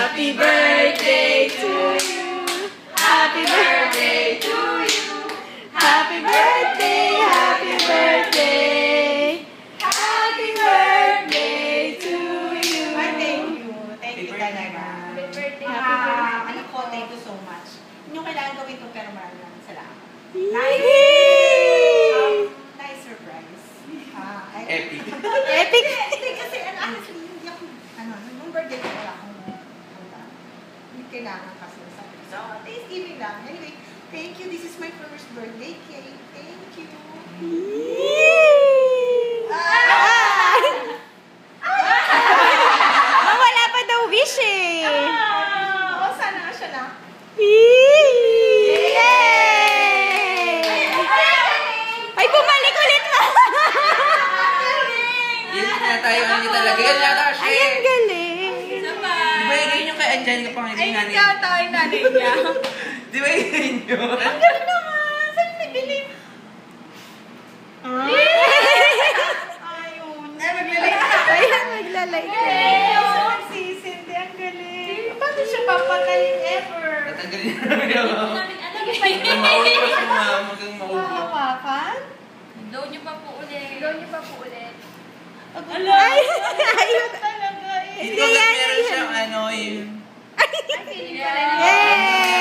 Happy birthday to you. Happy birthday to you. Happy birthday, happy birthday. Happy birthday to you. Thank you. Thank you talaga. Happy birthday. Anak ko, thank you so much. Hindi nyo kailangan gawin ito, pero maraming salamat. Nice surprise. Epic. Epic. Hindi kasi, honestly, hindi ako, nung birthday ko wala akong handa. Hindi kailangan kasi sa so, Thanksgiving lang. Anyway, thank you. This is my first birthday cake. Thank you. Wala pa daw wish eh. Sana siya na. Yay! Ay, bumalik ulit na! Yun na tayo, ano talaga. Yan yata siya. Ay, ang galing. Di ba yun yung kay Angelica Pangilinan? Ay, hindi ako tayo nanay niya. Di ba yun yun? Ang galing naman. Saan nabili? Ayun. Ay, maglalike na. Ayan, maglalike na. So, nagsisindi. Ang galing. Paano siya papatayin ever? Tatanggalin namin yun. Hanggang maubos. Hawakan? Low niyo pa po ulit. Ay, ayun. Talaga eh. Hindi Hindi ko yan, meron yan. siyang ano yun. Yay!